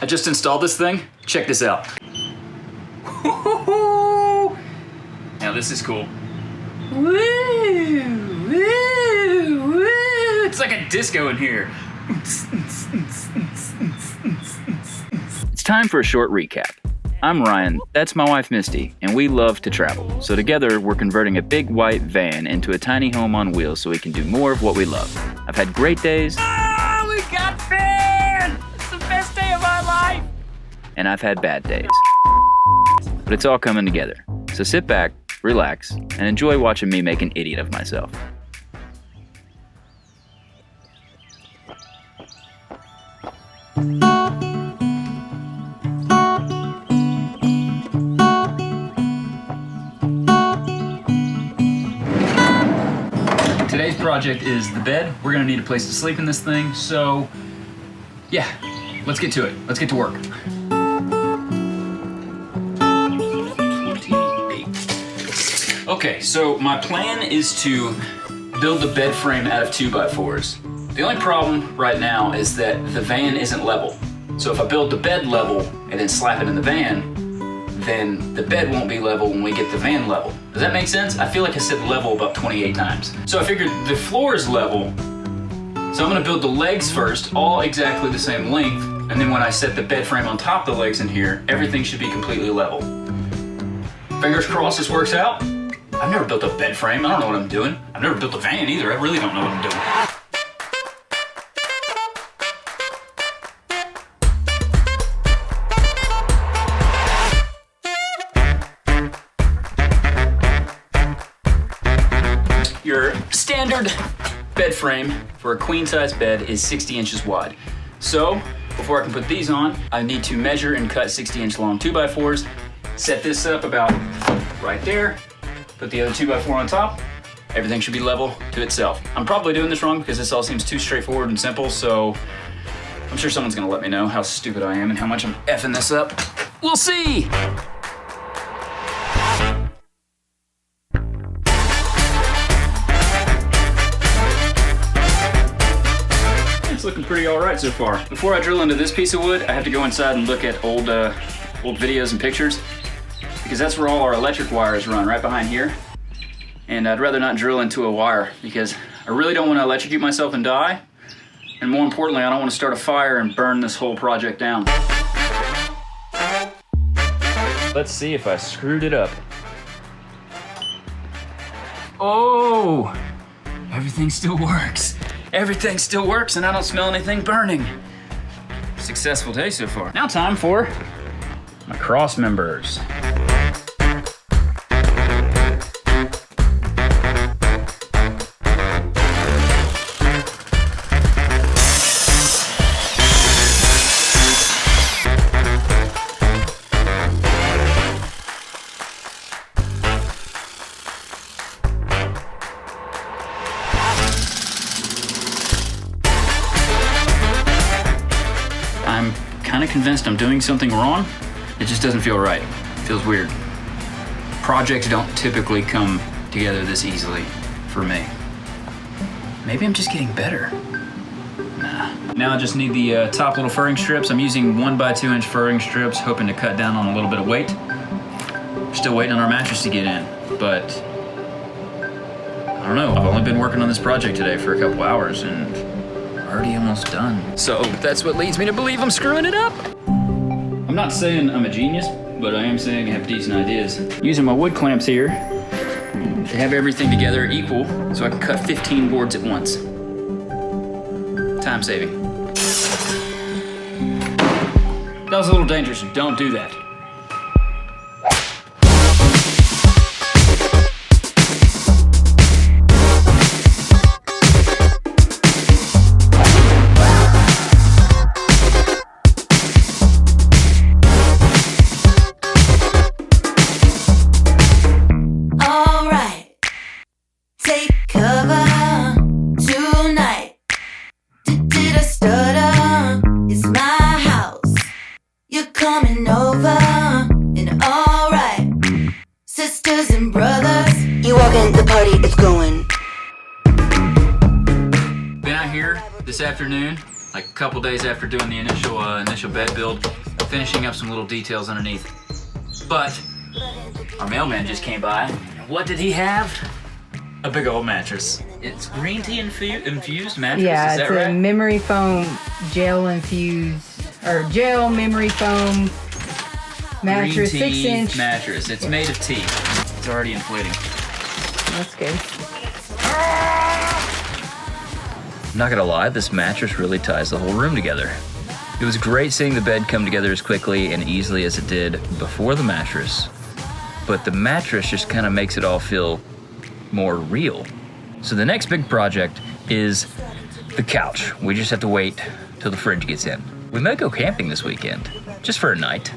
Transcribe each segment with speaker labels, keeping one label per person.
Speaker 1: just installed this thing. Check this out. Now this is cool. Woo, woo, woo. It's like a disco in here. It's time for a short recap. I'm Ryan, that's my wife Misty, and we love to travel. So together, we're converting a big white van into a tiny home on wheels so we can do more of what we love. I've had great days. Oh, we got van! It's the best day of our life! And I've had bad days. But it's all coming together. So sit back, relax, and enjoy watching me make an idiot of myself. Today's project is the bed. We're gonna need a place to sleep in this thing, so yeah, let's get to it. Let's get to work. 28. Okay, so my plan is to build the bed frame out of 2x4s. The only problem right now is that the van isn't level. So if I build the bed level and then slap it in the van, then the bed won't be level when we get the van level. Does that make sense? I feel like I said level about 28 times. So I figured the floor is level, so I'm gonna build the legs first, all exactly the same length, and then when I set the bed frame on top of the legs in here, everything should be completely level. Fingers crossed this works out. I've never built a bed frame, I don't know what I'm doing. I've never built a van either, I really don't know what I'm doing. Your standard bed frame for a queen size bed is 60 inches wide. So before I can put these on, I need to measure and cut 60-inch long 2x4s, set this up about right there, put the other 2x4 on top. Everything should be level to itself. I'm probably doing this wrong because this all seems too straightforward and simple, so I'm sure someone's gonna let me know how stupid I am and how much I'm effing this up. We'll see! It's looking pretty all right so far. Before I drill into this piece of wood, I have to go inside and look at old videos and pictures, because that's where all our electric wires run, right behind here. And I'd rather not drill into a wire because I really don't want to electrocute myself and die. And more importantly, I don't want to start a fire and burn this whole project down. Let's see if I screwed it up. Oh, everything still works. Everything still works and I don't smell anything burning. Successful day so far. Now time for my cross members. I'm kind of convinced I'm doing something wrong. It just doesn't feel right. It feels weird. Projects don't typically come together this easily for me. Maybe I'm just getting better. Nah. Now I just need the top little furring strips. I'm using 1x2 inch furring strips, hoping to cut down on a little bit of weight. We're still waiting on our mattress to get in, but I don't know. I've only been working on this project today for a couple hours and already almost done. So that's what leads me to believe I'm screwing it up. I'm not saying I'm a genius, but I am saying I have decent ideas. Using my wood clamps here to have everything together equal so I can cut 15 boards at once. Time saving. That was a little dangerous, don't do that. This afternoon, like a couple days after doing the initial bed build, finishing up some little details underneath. But our mailman just came by. And what did he have? A big old mattress. It's green tea infused mattress.
Speaker 2: Yeah,
Speaker 1: is that
Speaker 2: it's
Speaker 1: right?
Speaker 2: a memory foam gel infused or gel memory foam mattress,
Speaker 1: Green tea
Speaker 2: 6-inch
Speaker 1: mattress. It's made of tea. It's already inflating.
Speaker 2: That's good.
Speaker 1: I'm not gonna lie, this mattress really ties the whole room together. It was great seeing the bed come together as quickly and easily as it did before the mattress, but the mattress just kind of makes it all feel more real. So the next big project is the couch. We just have to wait till the fridge gets in. We might go camping this weekend, just for a night.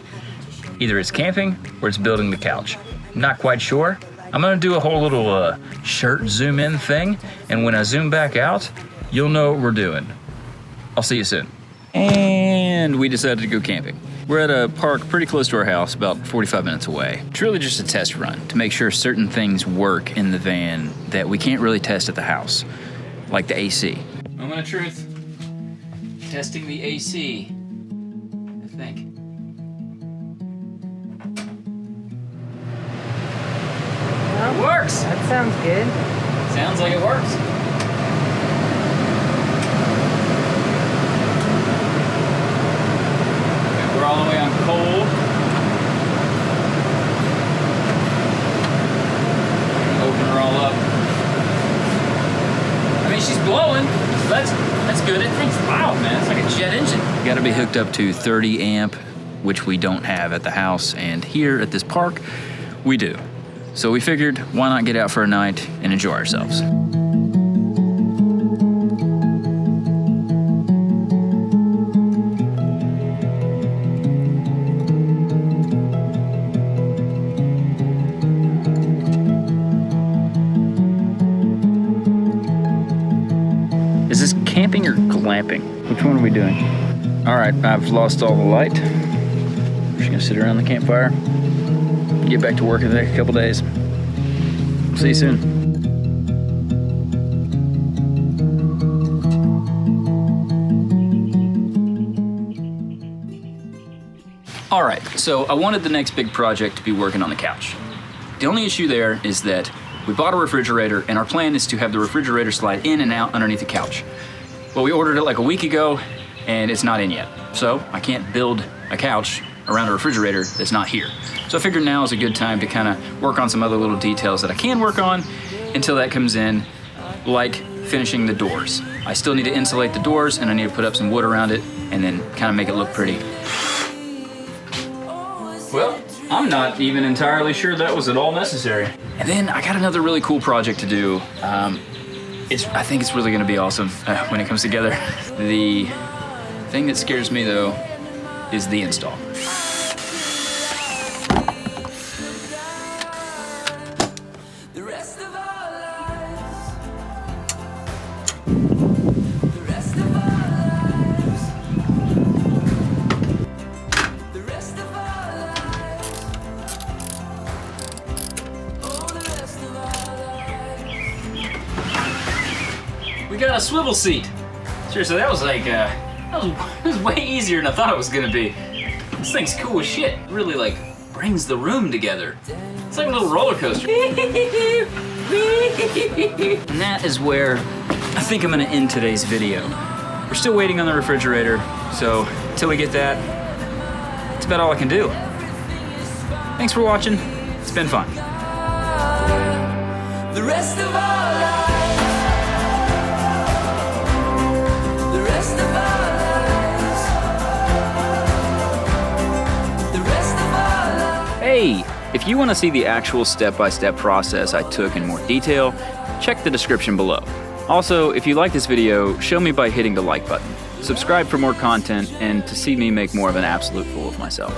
Speaker 1: Either it's camping or it's building the couch. I'm not quite sure. I'm gonna do a whole little shirt zoom in thing, and when I zoom back out, you'll know what we're doing. I'll see you soon. And we decided to go camping. We're at a park pretty close to our house, about 45 minutes away. Truly just a test run to make sure certain things work in the van that we can't really test at the house, like the AC. Moment of truth. Testing the AC, I think.
Speaker 2: Well,
Speaker 1: It works.
Speaker 2: that sounds good.
Speaker 1: Sounds like it works. Okay, we're all the way on cold. Open her all up. I mean, she's blowing. So that's good. It thing's loud, man. It's like a jet engine. You gotta be hooked up to 30 amp, which we don't have at the house, and here at this park, we do. So we figured, why not get out for a night and enjoy ourselves? Is this camping or glamping? Which one are we doing? All right, I've lost all the light. We're just gonna sit around the campfire, get back to work in the next couple days. See you soon. All right, so I wanted the next big project to be working on the couch. The only issue there is that we bought a refrigerator and our plan is to have the refrigerator slide in and out underneath the couch. Well, we ordered it like a week ago and it's not in yet. So I can't build a couch around a refrigerator that's not here. So I figured now is a good time to kind of work on some other little details that I can work on until that comes in, like finishing the doors. I still need to insulate the doors and I need to put up some wood around it and then kind of make it look pretty. Well, I'm not even entirely sure that was at all necessary. And then I got another really cool project to do. I think it's really gonna be awesome when it comes together. The thing that scares me though is the install. We got a swivel seat. Seriously, that was like, that was way easier than I thought it was gonna be. This thing's cool as shit. It really like brings the room together. It's like a little roller coaster. And that is where I think I'm gonna end today's video. We're still waiting on the refrigerator, so until we get that, that's about all I can do. Thanks for watching. It's been fun.
Speaker 3: The rest of our lives. The rest of our lives. The rest of our lives.
Speaker 1: Hey, if you want to see the actual step-by-step process I took in more detail, check the description below. Also, if you like this video, show me by hitting the like button. Subscribe for more content and to see me make more of an absolute fool of myself.